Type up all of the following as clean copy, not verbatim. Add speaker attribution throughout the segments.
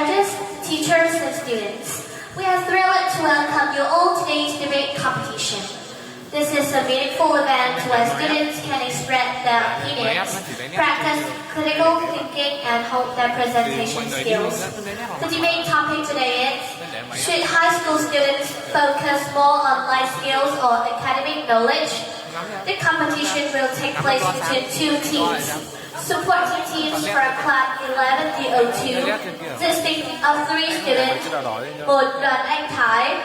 Speaker 1: judges, teachers, and students. We are thrilled to welcome you all to today's debate competition. This is a meaningful event where students can express their opinions, practice critical thinking, and hone their presentation skills. The debate topic today is, should high school students focus more on life skills or academic knowledge? The competition will take place between two teams. Supporting teams from class 11D02, consisting of 3 students, một Đoàn Anh Thái,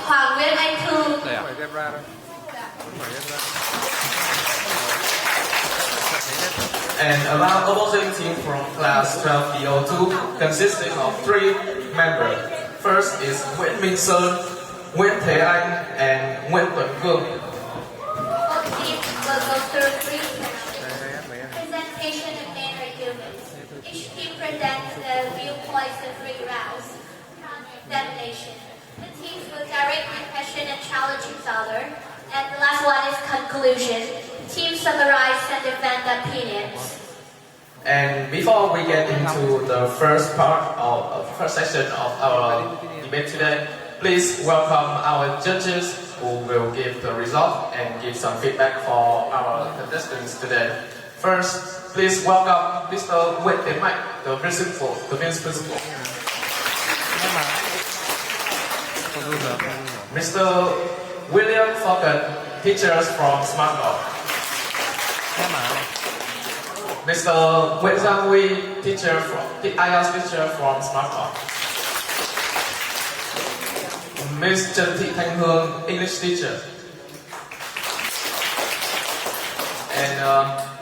Speaker 1: Hoàng Duy Chương.
Speaker 2: And about opposing team from class 12D02, consisting of 3 members. First is BIểN Xuân, Thế Anh, and Tuấn Cương.
Speaker 1: Both teams will go through 3 presentation and main arguments. Each team presents their viewpoints in 3 rounds. Examination. The teams will directly question and challenge each other. And the last one is conclusion. Teams summarize and defend their opinions.
Speaker 2: And before we get into the first part of first section of our debate today, please welcome our judges who will give the result and give some feedback for our contestants today. First, please welcome Mr. BIểN, the principal, the vice principal. Mr. William Falcon, teachers from Smart Law. Mr. Nguyễn Giang Huy, IELTS teacher from Smart Law. Ms. Trần Thị Thanh Hương, English teacher. And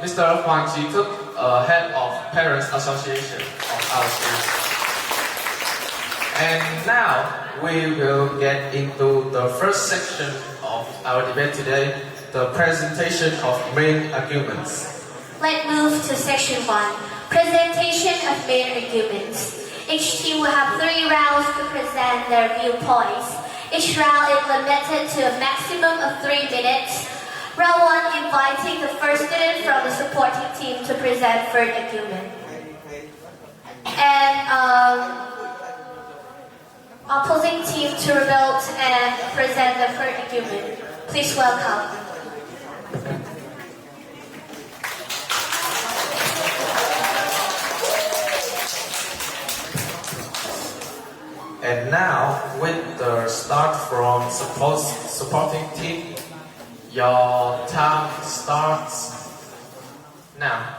Speaker 2: Mr. Hoàng Duy Chương, head of Parents Association of our schools. And now we will get into the first section of our debate today, the presentation of main arguments.
Speaker 1: Let's move to section 1, presentation of main arguments. Each team will have 3 rounds to present their viewpoints. Each round is limited to a maximum of 3 minutes. Round 1 inviting the first student from the supporting team to present first argument. And opposing team to rebut and present the first argument. Please welcome.
Speaker 2: And now, with the start from supporting team, your time starts now.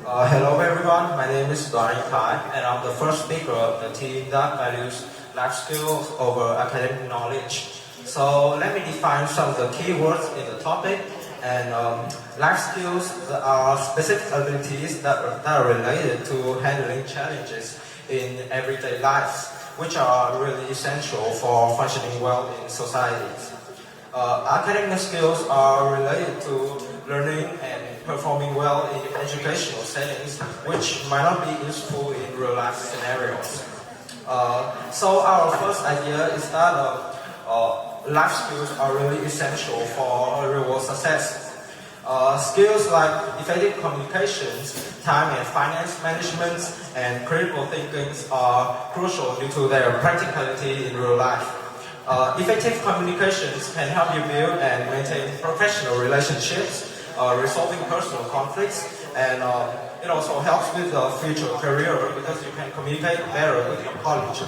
Speaker 3: Hello everyone, my name is Đoàn Anh Thái and I'm the first speaker of the team that values life skills over academic knowledge. So let me define some of the key words in the topic. And life skills are specific abilities that are related to handling challenges in everyday life, which are really essential for functioning well in societies. Academic skills are related to learning and performing well in educational settings, which might not be useful in real-life scenarios. So our first idea is that life skills are really essential for real-world success. Skills like effective communications, time and finance management, and critical thinking are crucial due to their practicality in real life. Effective communications can help you build and maintain professional relationships, resolving personal conflicts, and it also helps with the future career because you can communicate better with your colleagues.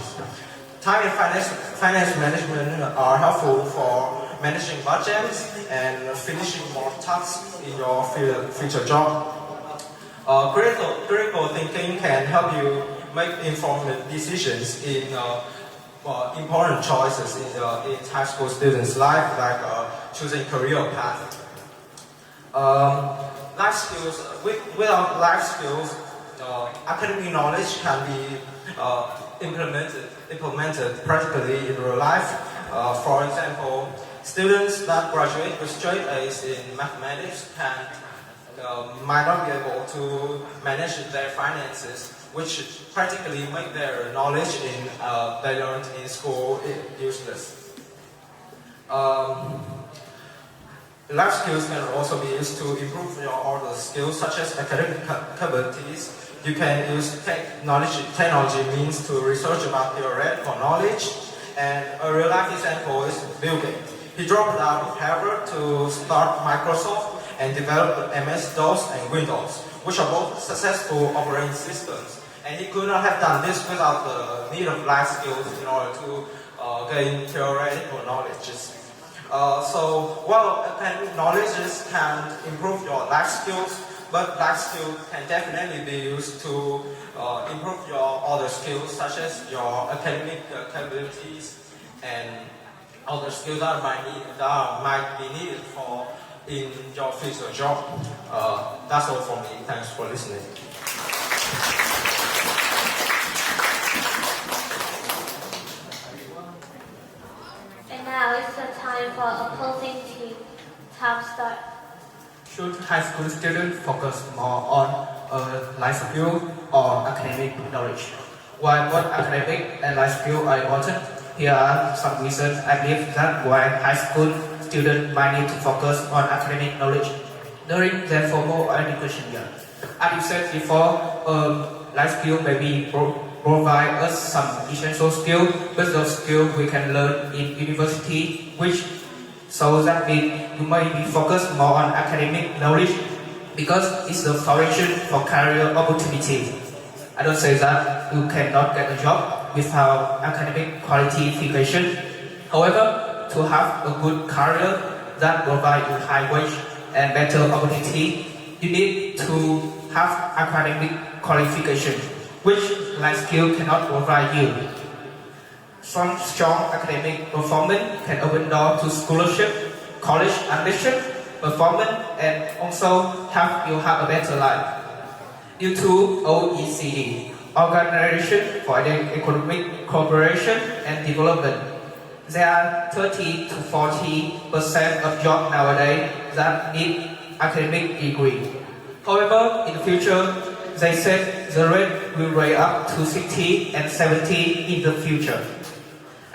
Speaker 3: Time and finance management are helpful for managing budgets and finishing more tasks in your future job. Critical thinking can help you make informed decisions in important choices in high school students' life, like choosing career path. Life skills. Without life skills, academic knowledge can be implemented practically in real life. For example, students that graduate with straight A's in mathematics might not be able to manage their finances, which practically make their knowledge they learned in school useless. Life skills can also be used to improve your other skills such as academic capabilities. You can use technology means to research about theoretical knowledge. And a real life example is Bill Gates. He dropped out of Harvard to start Microsoft and develop MS-DOS and Windows, which are both successful operating systems. And he could not have done this without the need of life skills in order to gain theoretical knowledge. Academic knowledge can improve your life skills, but life skills can definitely be used to improve your other skills, such as your academic capabilities and other skills that might be needed in your future job. That's all from me. Thanks for listening.
Speaker 1: And now it's the time for opposing team. Time start.
Speaker 4: Should high school students focus more on life skill or academic knowledge? While both academic and life skill are important, here are some reasons I believe that why high school students might need to focus on academic knowledge during their formal education year. As you said before, life skill maybe provide us some essential skill, but those skills we can learn in university, so that you might be focused more on academic knowledge because it's the foundation for career opportunity. I don't say that you cannot get a job without academic qualification. However, to have a good career that provides you high wage and better opportunity, you need to have academic qualification, which life skill cannot provide you. Strong academic performance can open doors to scholarship, college admission, performance, and also help you have a better life. Due to OECD, Organization for Economic Cooperation and Development, there are 30 to 40% of jobs nowadays that need academic degree. However, in the future, they said the rate will rise up to 60 and 70 in the future.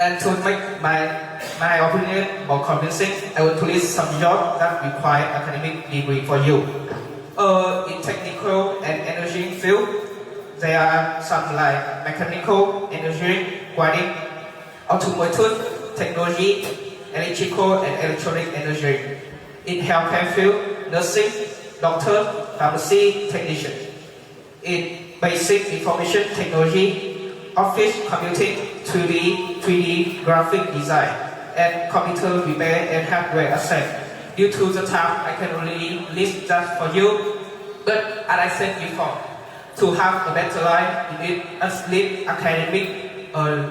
Speaker 4: And to make my opinion more convincing, I will list some jobs that require academic degree for you. In technical and engineering field, there are some like mechanical engineering, wiring, automotive technology, electrical and electronic engineering. In healthcare field, nursing, doctor, pharmacy technician. In basic information technology, office computing, 3D graphic design, and computer repair and hardware access. Due to the time, I can only list that for you. But as I said before, to have a better life, you need at least academic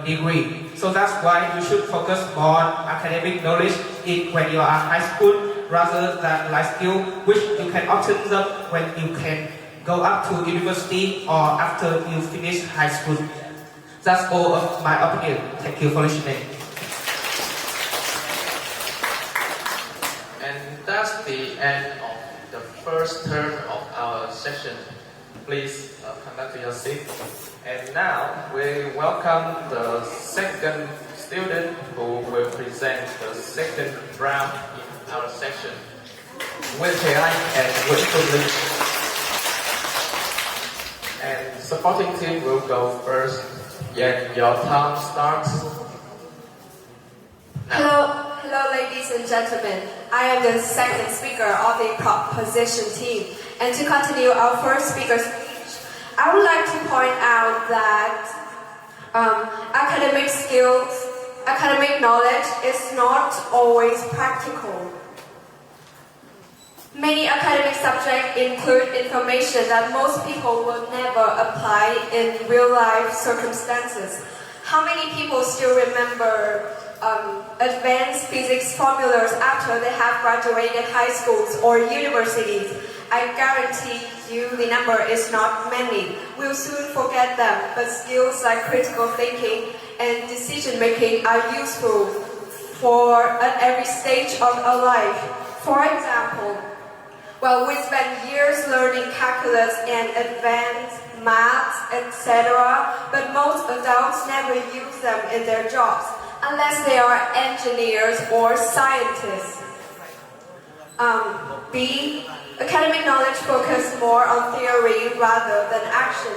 Speaker 4: degree. So that's why you should focus more on academic knowledge when you are in high school rather than life skill, which you can obtain them when you can go up to university or after you finish high school. That's all of my opinion. Thank you for listening.
Speaker 2: And that's the end of the first term of our session. Please come back to your seat. And now we welcome the second student who will present the second round in our session. Nguyễn Thế Anh and Nguyễn Xuân Linh. And supporting team will go first. Yeah, your time starts.
Speaker 5: Hello, ladies and gentlemen. I am the second speaker of the proposition team. And to continue our first speaker's speech, I would like to point out that academic skills, academic knowledge is not always practical. Many academic subjects include information that most people will never apply in real-life circumstances. How many people still remember advanced physics formulas after they have graduated high schools or universities? I guarantee you the number is not many. We'll soon forget them, but skills like critical thinking and decision-making are useful at every stage of our life. For example, we spend years learning calculus and advanced maths, etc., but most adults never use them in their jobs, unless they are engineers or scientists. B. Academic knowledge focus more on theory rather than action.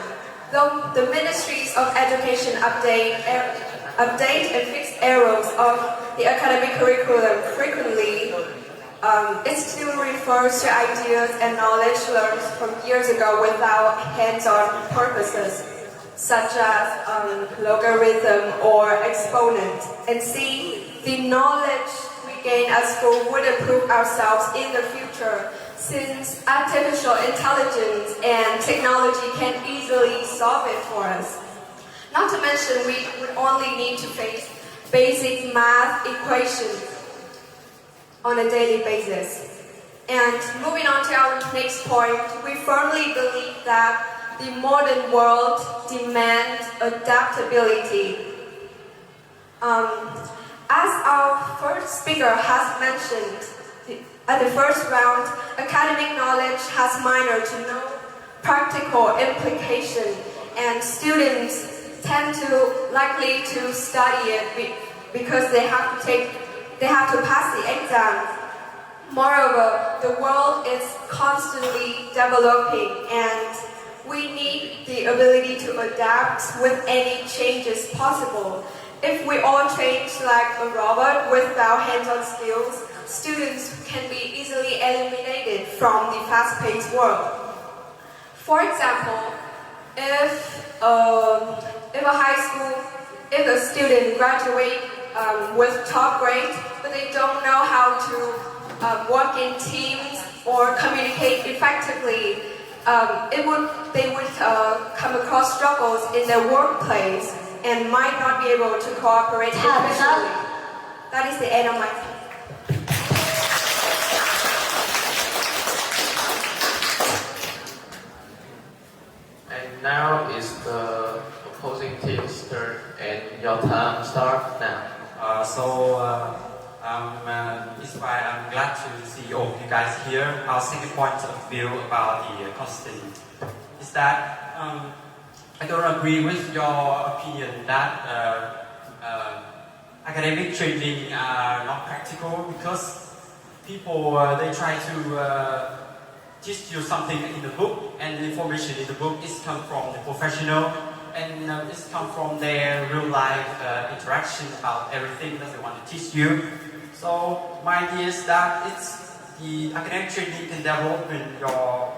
Speaker 5: Though the ministries of education update and fix errors of the academic curriculum frequently, it still refers to ideas and knowledge learned from years ago without hands-on purposes, such as logarithm or exponent. And C. The knowledge we gain at school would improve ourselves in the future, since artificial intelligence and technology can easily solve it for us. Not to mention, we would only need to face basic math equations on a daily basis. And moving on to our next point, we firmly believe that the modern world demands adaptability. As our first speaker has mentioned, at the first round, academic knowledge has minor to no practical implication, and students tend to likely to study it because they have to pass the exam. Moreover, the world is constantly developing, and we need the ability to adapt with any changes possible. If we all change like a robot without hands-on skills, students can be easily eliminated from the fast-paced world. For example, if a student graduates with top grade, but they don't know how to work in teams or communicate effectively, they would come across struggles in their workplace and might not be able to cooperate efficiently. That is the end of my talk.
Speaker 2: And now is the opposing team's turn, and your time starts now.
Speaker 6: I'm inspired. I'm glad to see all of you guys here. Our second point of view about the custody is that I don't agree with your opinion that academic training are not practical, because people they try to teach you something in the book, and the information in the book is come from the professional, and it's come from their real life interaction about everything that they want to teach you. So my idea is that it's the academic training can develop in your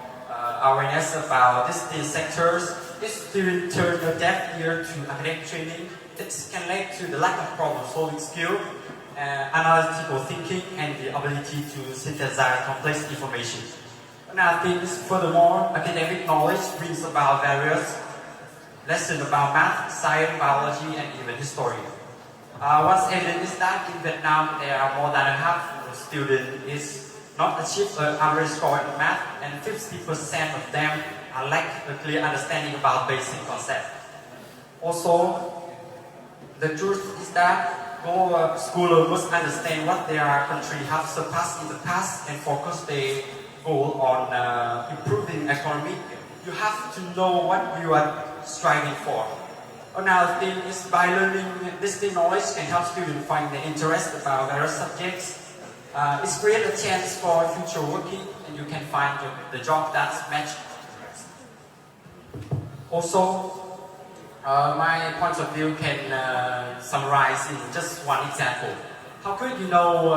Speaker 6: awareness about these sectors. If students turn a deaf ear to academic training, it can lead to the lack of problem-solving skill, analytical thinking, and the ability to synthesize complex information. Another thing is, furthermore, academic knowledge brings about various lessons about math, science, biology, and even history. What's evident is that in Vietnam, there are more than half of students is not achieve an average score in math, and 50% of them lack a clear understanding about basic concepts. Also, the truth is that all scholars must understand what their country have surpassed in the past and focus their goal on improving economy. You have to know what you are striving for. Another thing is, by learning this knowledge can help students find their interest about various subjects. It's create a chance for future working, and you can find the job that's matched. Also, my point of view can summarize in just one example. How could you know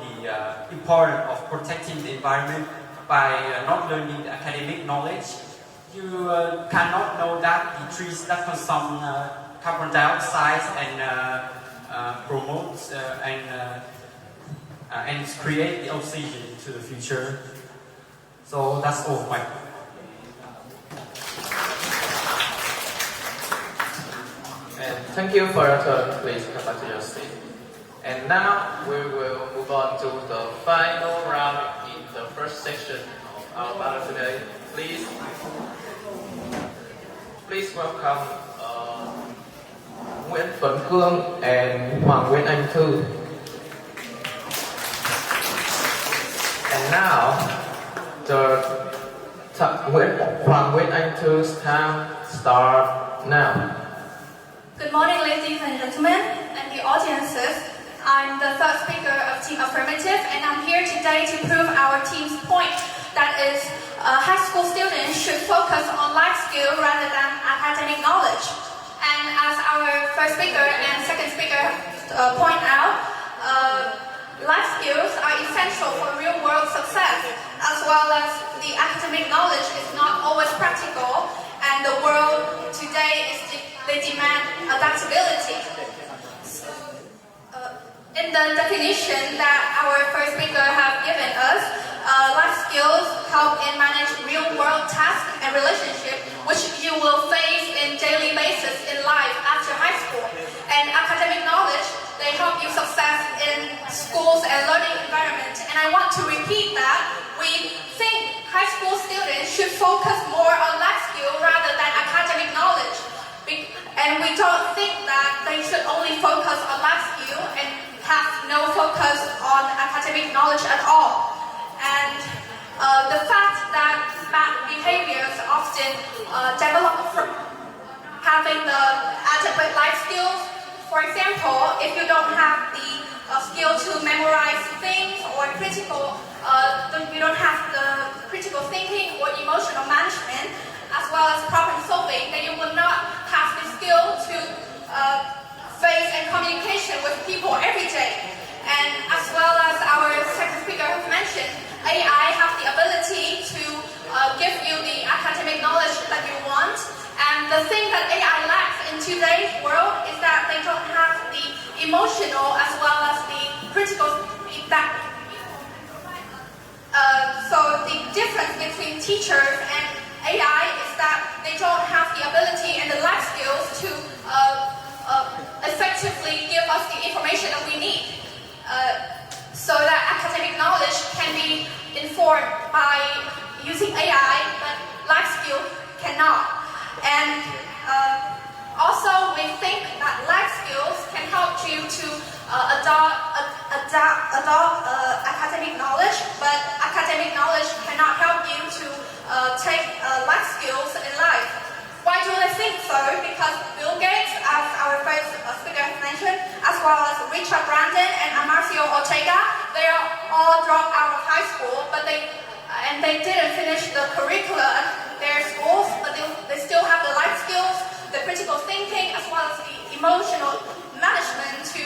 Speaker 6: the importance of protecting the environment by not learning the academic knowledge? You cannot know that the trees that consume carbon dioxide and promote and create the oxygen to the future. So that's all my.
Speaker 2: And thank you for your turn. Please come back to your seat. And now we will move on to the final round in the first section of our battle today. Please welcome Nguyễn Tuấn Khương and Hoàng Nguyễn Anh Thư. And now Hoàng Nguyễn Anh Thư time start now.
Speaker 1: Good morning, ladies and gentlemen, and the audiences. I'm the third speaker of Team Affirmative, and I'm here today to prove our team's point. That is, high school students should focus on life skill rather than academic knowledge. And as our first speaker and second speaker point out, life skills are essential for real-world success, as well as the academic knowledge is not always practical, and the world today they demand adaptability. In the definition that our first speaker have given us, life skills help in manage real-world tasks and relationships which you will face in daily basis in life after high school. And academic knowledge, they help you success in schools and learning environment. And I want to repeat that we think high school students should focus more on life skill rather than academic knowledge. And we don't think that they should only focus on life skill and have no focus on academic knowledge at all. And the fact that bad behaviors often develop from having the adequate life skills. For example, if you don't have the skill to memorize things or you don't have the critical thinking or emotional management, as well as problem solving, then you will not have the skill to face and communication with people every day. And as well as our second speaker has mentioned, AI have the ability to give you the academic knowledge that you want. And the thing that AI lacks in today's world is that they don't have the emotional as well as the critical feedback. So the difference between teachers and AI is that they don't have the ability and the life skills to effectively give us the information that we need. So that academic knowledge can be informed by using AI, but life skill cannot. And also we think that life skills can help you to adopt academic knowledge, but academic knowledge cannot help you to take life skills in life. Why do I think so? Because Bill Gates, as our first speaker has mentioned, as well as Richard Branson and Amarcio Ortega, they are all dropped out of high school, but they didn't finish the curricula at their schools, but they still have the life skills, the critical thinking, as well as the emotional management to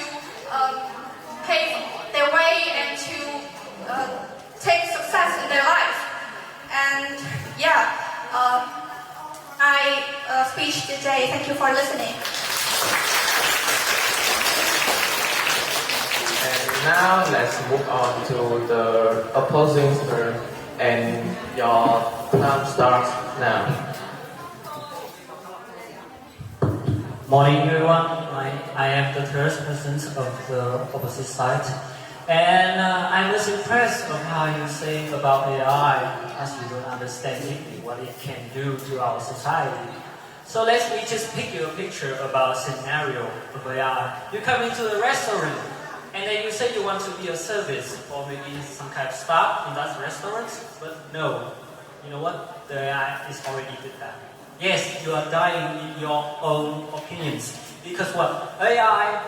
Speaker 1: pave their way and to take success in their life. And yeah, my speech today. Thank you for listening.
Speaker 2: And now let's move on to the opposing speaker, and your time starts now.
Speaker 7: Morning everyone, I am the third person of the opposite side, and I was impressed of how you say about AI, as you don't understand deeply what it can do to our society. So let me just pick you a picture about a scenario of AI. You come into a restaurant, and then you say you want to be a service, or maybe some kind of staff in that restaurant, but no, you know what, the AI is already did that. Yes, you are dying in your own opinions. Because what? AI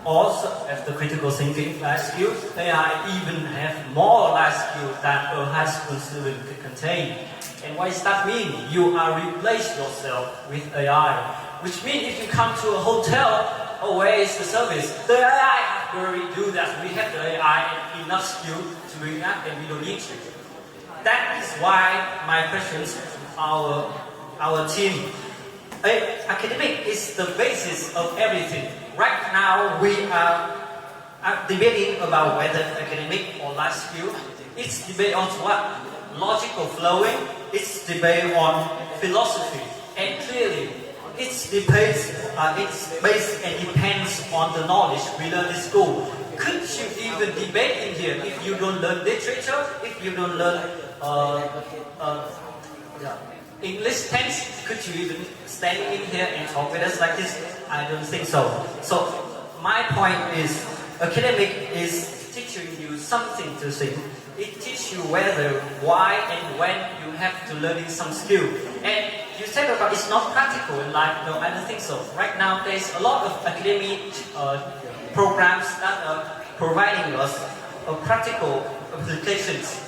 Speaker 7: also have the critical thinking life skills. AI even have more life skills than a high school student could contain. And what does that mean? You are replace yourself with AI. Which means if you come to a hotel, oh, where is the service? The AI already do that. We have the AI and enough skill to do that, and we don't need to. That is why my questions our team. Academic is the basis of everything. Right now, we are debating about whether academic or life skill. It's debate on what? Logical flowing. It's debate on philosophy. And clearly, it's based and depends on the knowledge we learn in school. Could you even debate in here if you don't learn literature, if you don't learn English tense? Could you even stand in here and talk with us like this? I don't think so. So my point is, academic is teaching you something to think. It teaches you whether, why, and when you have to learn some skill. And you said about it's not practical in life. No, I don't think so. Right now, there's a lot of academic programs that are providing us of practical applications.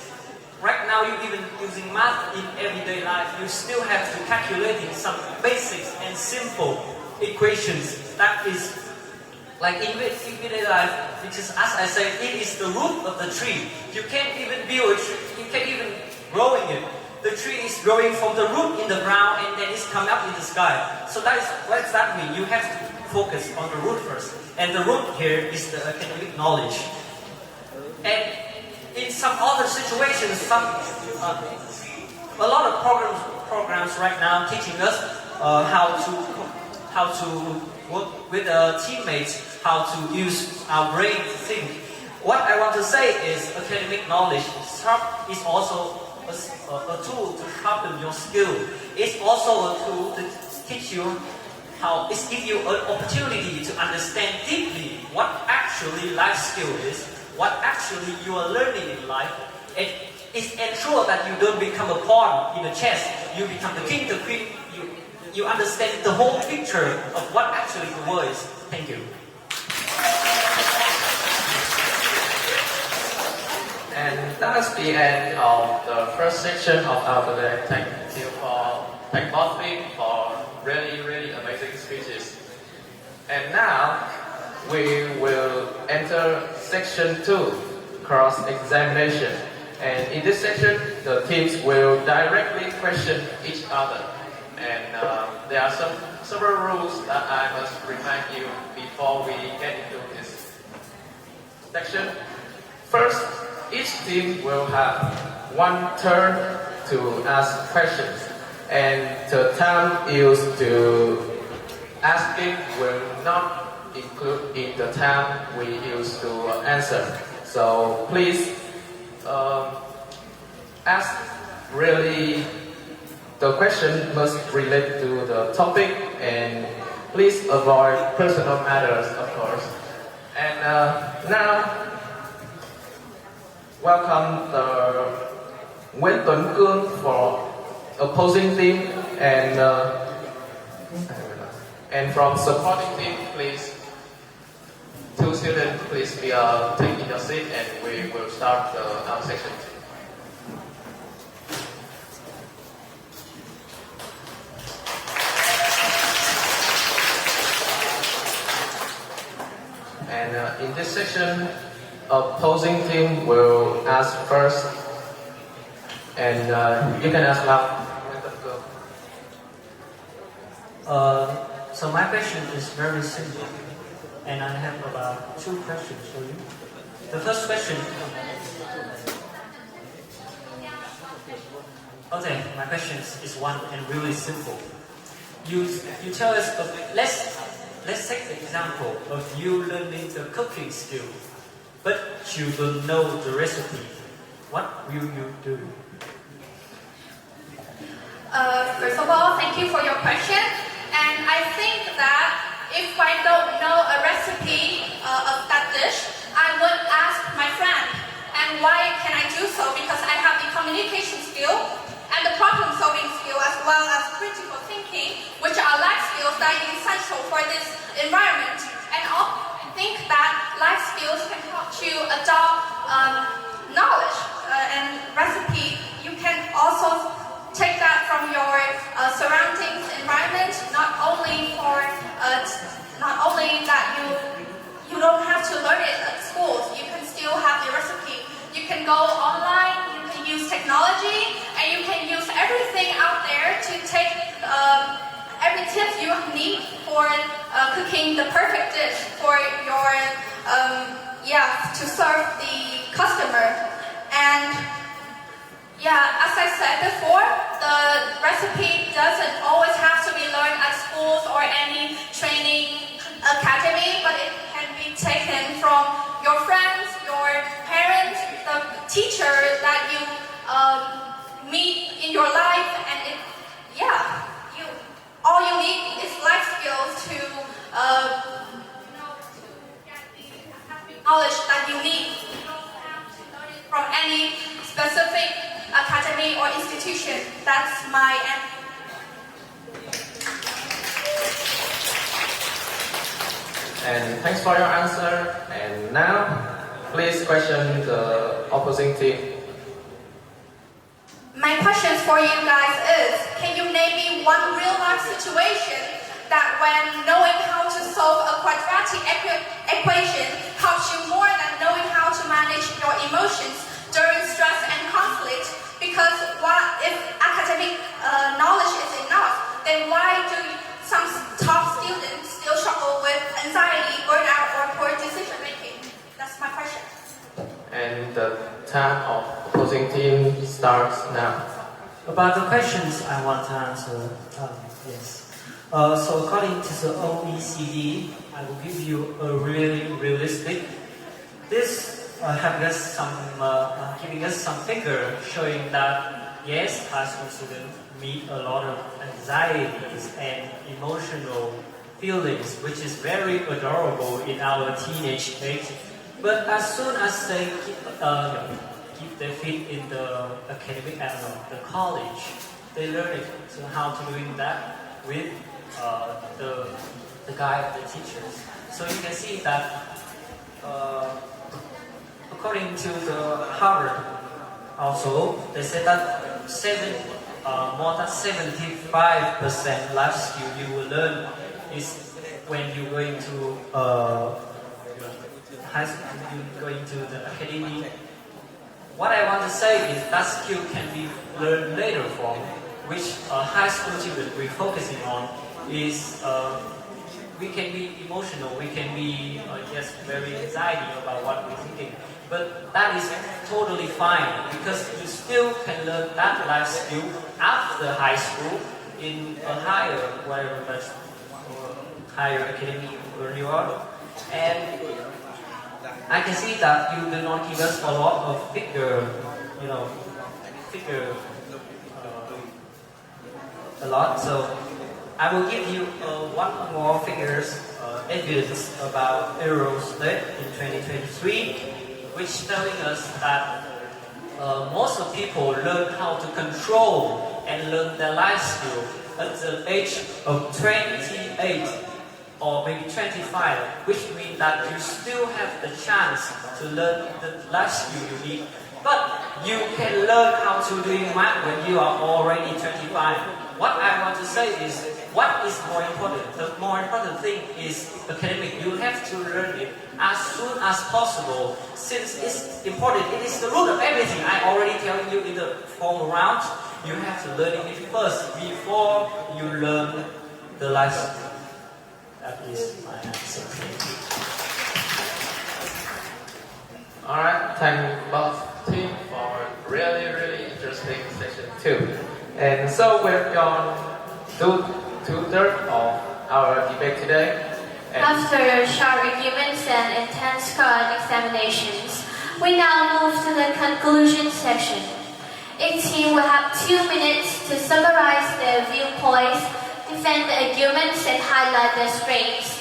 Speaker 7: Right now, you even using math in everyday life, you still have to calculating some basics and simple equations. That is like in everyday life, because as I said, it is the root of the tree. You can't even build a tree, you can't even growing it. The tree is growing from the root in the ground and then it's coming up in the sky. So that is, what does that mean? You have to focus on the root first. And the root here is the academic knowledge. And in some other situations, a lot of programs right now teaching us how to work with teammates, how to use our brain to think. What I want to say is academic knowledge is also a tool to sharpen your skill. It's also a tool to teach you how, it gives you an opportunity to understand deeply what actually life skill is, what actually you are learning in life. It ensures that you don't become a pawn in a chess. You become the king, the queen. You understand the whole picture of what actually the world is. Thank you.
Speaker 2: And that's the end of the first section of our today. Thank you for both of you for really amazing speeches. And now we will enter section 2, cross-examination. And in this section, the teams will directly question each other. And there are several rules that I must remind you before we get into this section. First, each team will have one turn to ask questions, and the time used to asking will not include in the time we use to answer. So please ask really. The question must relate to the topic, and please avoid personal matters, of course. And now, welcome the Nguyễn Tuấn Cương for opposing team, and from supporting team, please. 2 students, please be taking your seat, and we will start our section. And in this section, opposing team will ask first, and you can ask loud.
Speaker 7: So my question is very simple, and I have about 2 questions for you. The first question. Okay, my question is one and really simple. You tell us, let's take the example of you learning the cooking skill, but you don't know the recipe. What will you do?
Speaker 8: First of all, thank you for your question. And I think that if I don't know a recipe of that dish, I would ask my friend. And why can I do so? Because I have the communication skill and the problem-solving skill, as well as critical thinking, which are life skills that are essential for this environment. And also, I think that life skills can help you adopt knowledge and recipe. You can also take that from your surroundings, environment. Not only that you don't have to learn it at schools. You can still have the recipe. You can go online. You can use technology, and you can use everything out there to take every tip you need for cooking the perfect dish for your to serve the customer. And as I said before, the recipe doesn't always have to be learned at schools or any training academy, but it can be taken from your friends, your parents, the teacher that you meet in your life, and all you need is life skills to get the knowledge that you need. You don't have to learn it from any specific academy or institution. That's my answer.
Speaker 2: And thanks for your answer. And now Please question the opposing team.
Speaker 8: My question for you guys is, can you name me one real-life situation that when knowing how to solve a quadratic equation helps you more than knowing how to manage your emotions during stress and conflict? Because if academic knowledge is enough, then why do some top students still struggle with anxiety, burnout, or poor decision making? That's my question.
Speaker 2: And the time of opposing team starts now.
Speaker 7: About the questions I want to answer, yes. So according to the OECD, I will give you a really realistic. This giving us some figure showing that yes, high school students meet a lot of anxieties and emotional feelings, which is very adorable in our teenage age. But as soon as they keep their feet in the academic the college, they learn it. So how to doing that with the guide, the teachers. So you can see that according to the Harvard, also they said that more than 75% life skill you will learn is when you're going to high school, you're going to the academy. What I want to say is that skill can be learned later from, which high school student we're focusing on is we can be emotional, we can be very anxiety about what we're thinking, but that is totally fine because you still can learn that life skill after high school in a higher higher academy where you are. And I can see that you do not give us a lot of figure a lot. So I will give you one more figures evidence about Eurostat in 2023, which telling us that most of people learn how to control and learn their life skill at the age of 28 or maybe 25, which means that you still have the chance to learn the life skill you need. But you can learn how to do math when you are already 25. What I want to say is, what is more important? The more important thing is academic. You have to learn it as soon as possible. Since it's important, it is the root of everything. I already telling you in the formal round, you have to learn it first before you learn the life skill. That is my answer.
Speaker 2: Alright, thank you both team for really interesting session 2. And so we've gone to two-thirds of our debate today. And
Speaker 1: after sharp arguments and intense examinations, we now move to the conclusion section. Each team will have 2 minutes to summarize their viewpoints, defend the arguments, and highlight their strengths.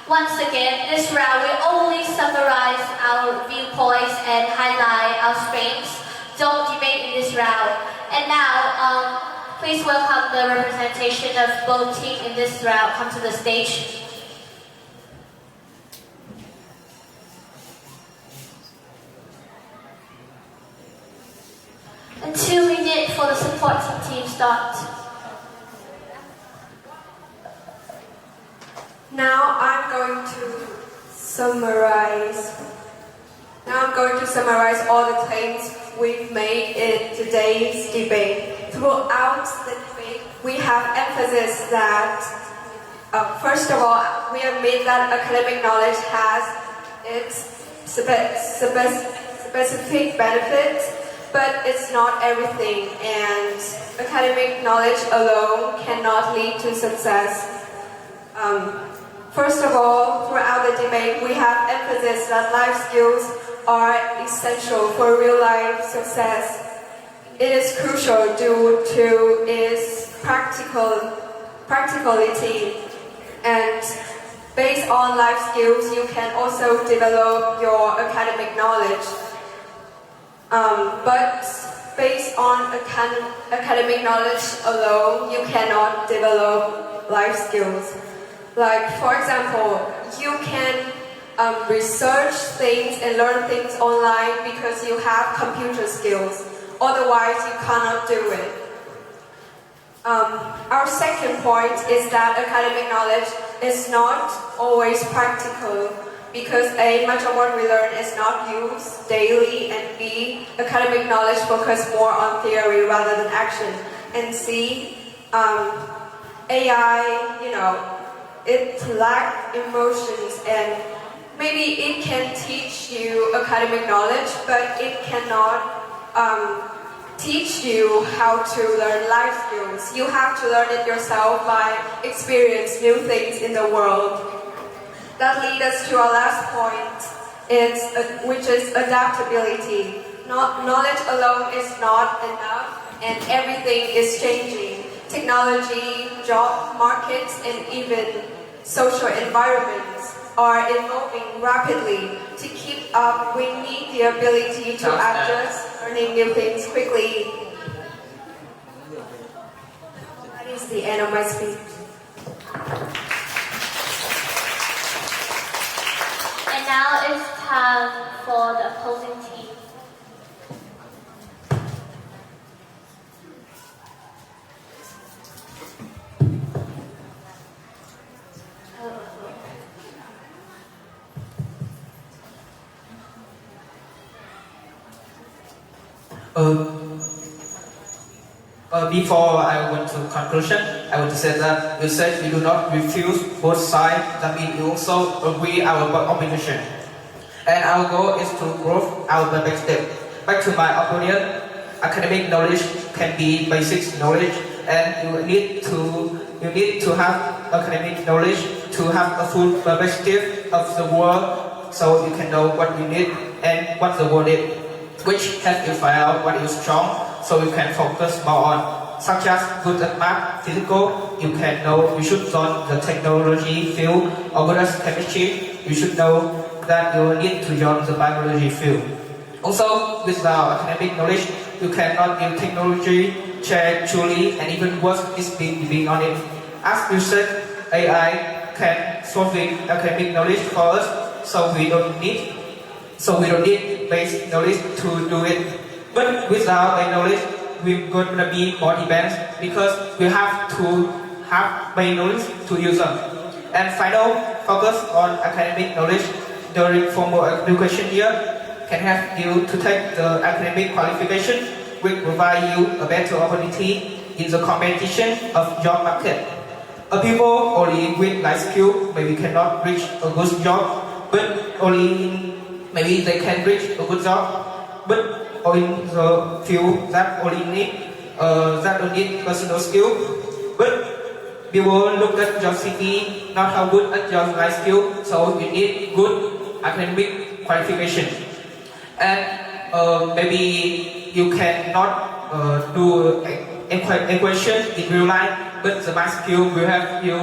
Speaker 1: Once again, this round will only summarize our viewpoints and highlight our strengths. Don't debate in this round. And now, please welcome the representation of both teams in this round. Come to the stage. And 2 minutes for the supporting team start.
Speaker 5: Now I'm going to summarize all the claims we've made in today's debate. Throughout the debate, we have emphasis that, first of all, we admit that academic knowledge has its specific benefits, but it's not everything, and academic knowledge alone cannot lead to success. First of all, throughout the debate, we have emphasis that life skills are essential for real-life success. It is crucial due to its practicality, and based on life skills, you can also develop your academic knowledge. But based on academic knowledge alone, you cannot develop life skills. Like, for example, you can research things and learn things online because you have computer skills. Otherwise, you cannot do it. Our second point is that academic knowledge is not always practical because A, much of what we learn is not used daily, and B, academic knowledge focuses more on theory rather than action. And C, AI, it lacks emotions, and maybe it can teach you academic knowledge, but it cannot teach you how to learn life skills. You have to learn it yourself by experience new things in the world. That leads us to our last point, which is adaptability. Knowledge alone is not enough, and everything is changing. Technology, job markets, and even social environments are evolving rapidly. To keep up, we need the ability to adjust, learning new things quickly. That is the end of my speech.
Speaker 1: And now it's time for the opposing team.
Speaker 4: Before I went to conclusion, I want to say that you said you do not refuse both sides. That means you also agree our opposition. And our goal is to grow our perspective. Back to my opinion, academic knowledge can be basic knowledge, and you need to have academic knowledge to have a full perspective of the world, so you can know what you need and what the world needs, which helps you find out what is strong, so you can focus more on, such as good at math, physical. You can know you should join the technology field, or good at chemistry. You should know that you need to join the biology field. Also, without academic knowledge, you cannot use technology, check truly, and even worse is being on it. As you said, AI can solve academic knowledge for us, so we don't need basic knowledge to do it. But without a knowledge, we're gonna be more dependent because we have to have basic knowledge to use them. And final, focus on academic knowledge during formal education year can help you to take the academic qualification, which provide you a better opportunity in the competition of job market. People only with life skill maybe cannot reach a good job, but maybe they can reach a good job, but in the field that only need personal skill. But people look at your CV, not how good at your life skill, so you need good academic qualification. And maybe you cannot do equation in real life, but the math skill will help you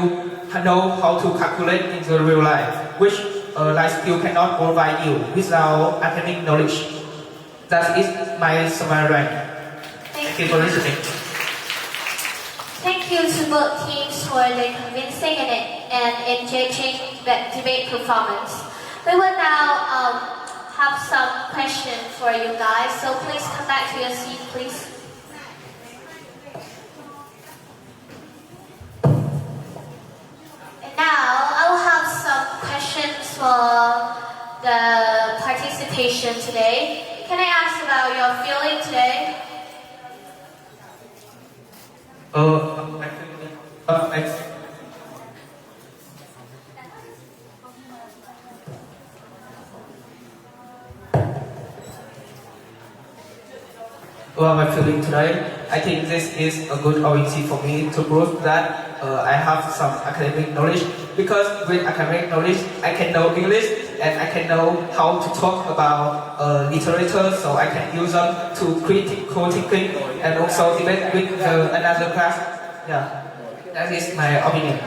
Speaker 4: know how to calculate in the real life, which life skill cannot provide you without academic knowledge. That is my summary. Thank you for listening.
Speaker 1: Thank you to both teams for their convincing and engaging debate performance. We will now have some questions for you guys, so please come back to your seat, please. And now I will have some questions for the participation today. Can I ask about your feeling today?
Speaker 4: Well, my feeling today, I think this is a good opportunity for me to prove that I have some academic knowledge, because with academic knowledge I can know English and I can know how to talk about literature, so I can use them to critical thinking and also debate with another class. Yeah, that is my opinion.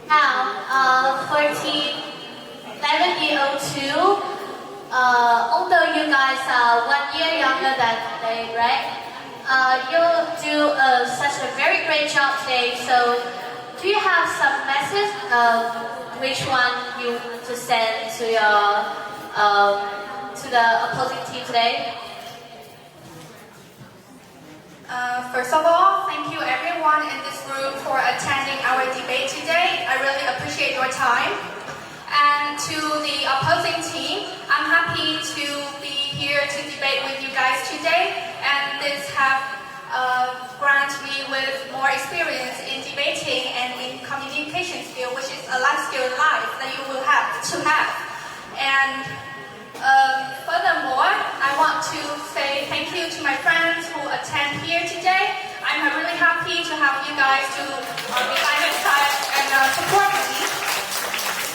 Speaker 1: Now, for team 11B02, although you guys are 1 year younger than they, right? You do such a very great job today, so do you have some message of which one you want to send to your to the opposing team today?
Speaker 8: First of all, thank you everyone in this room for attending our debate today. I really appreciate your time. And to the opposing team, I'm happy to be here to debate with you guys today. And this have granted me with more experience in debating and in communication skill, which is a life skill in life that you will have to have. And furthermore, I want to say thank you to my friends who attend here today. I'm really happy to have you guys to be by my side and support me.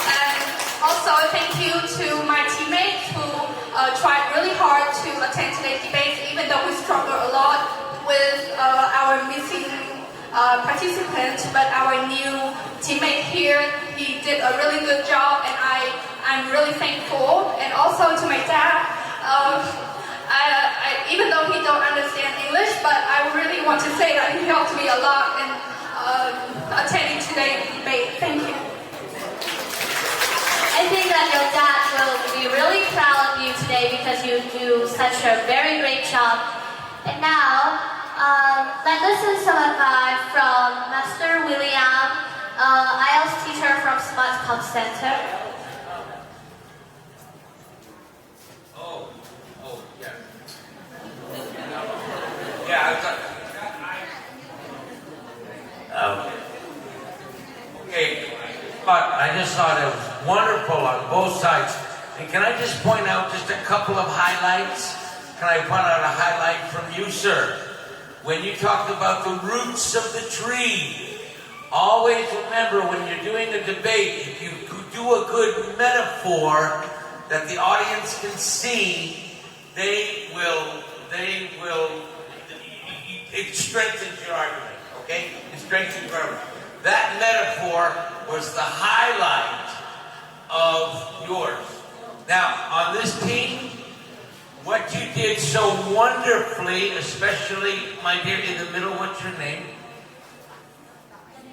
Speaker 8: And also thank you to my teammates who tried really hard to attend today's debate, even though we struggled a lot with our missing participant. But our new teammate here, he did a really good job, and I'm really thankful. And also to my dad, even though he don't understand English, but I really want to say that he helped me a lot in attending today's debate. Thank you.
Speaker 1: I think that your dad will be really proud of you today because you do such a very great job. And now, let's listen to some advice from Master William, IELTS teacher from Smart Comp Center.
Speaker 9: Okay, but I just thought it was wonderful on both sides. And can I just point out just a couple of highlights? Can I point out a highlight from you, sir? When you talked about the roots of the tree, always remember when you're doing a debate, if you do a good metaphor that the audience can see, it strengthens your argument, okay? It strengthens your argument. That metaphor was the highlight of yours. Now, on this team, what you did so wonderfully, especially, my dear, in the middle, what's your name?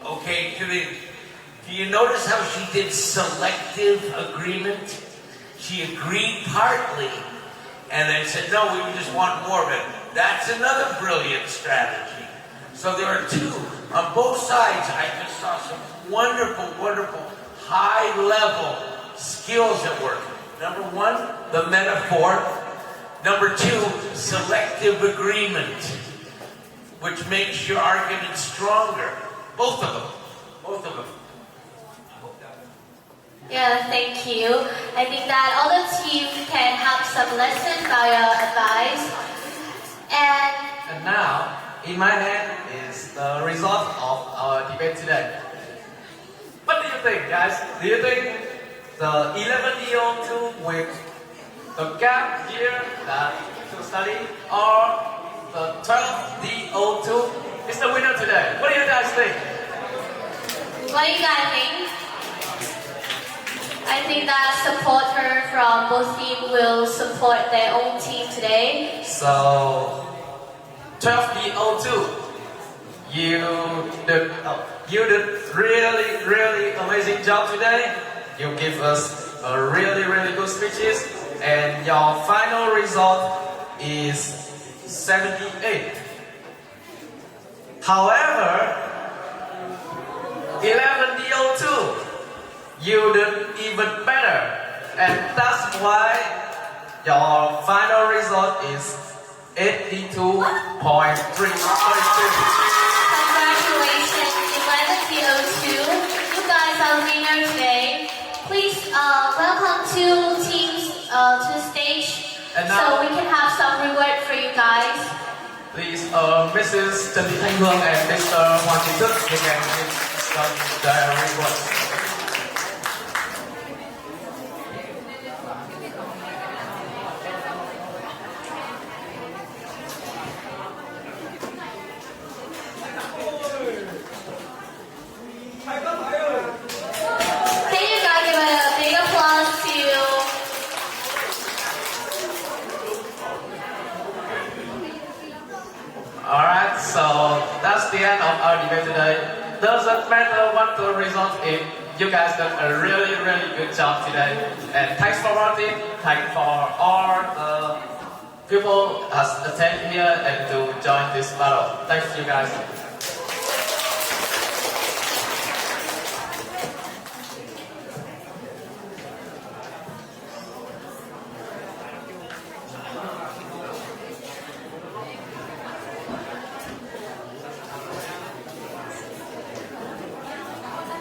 Speaker 9: Okay, do you notice how she did selective agreement? She agreed partly, and then said, no, we just want more of it. That's another brilliant strategy. So there are two. On both sides, I just saw some wonderful, wonderful, high-level skills at work. Number one, the metaphor. Number two, selective agreement, which makes your argument stronger. Both of them. Both of them.
Speaker 1: Yeah, thank you. I think that all the team can have some lessons by your advice.
Speaker 2: And now, in my hand is the result of our debate today. What do you think, guys? Do you think the 11-year-old with the gap year that to study, or the 12-year-old is the winner today? What do you guys think?
Speaker 1: What do you guys think? I think that supporter from both teams will support their own team today.
Speaker 2: So, 12-year-old, you did really, really amazing job today. You give us a really, really good speeches, and your final result is 78. However, 11-year-old, you did even better, and that's why your final result is 82.3.
Speaker 1: Congratulations, 11-year-old. You guys are winner today. Please welcome two teams to the stage,
Speaker 2: and now,
Speaker 1: so we can have some reward for you guys.
Speaker 2: Please, Mrs. Trần Thị Thanh Hương and Mr. Hoàng Duy Chương, you can give some their rewards.
Speaker 1: Can you guys give a big applause to
Speaker 2: Alright, so that's the end of our debate today. doesn't matter what the result is. You guys done a really, really good job today. And thanks for watching. Thanks for all the people has attended here and to join this battle. Thanks you guys.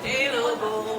Speaker 9: Hello.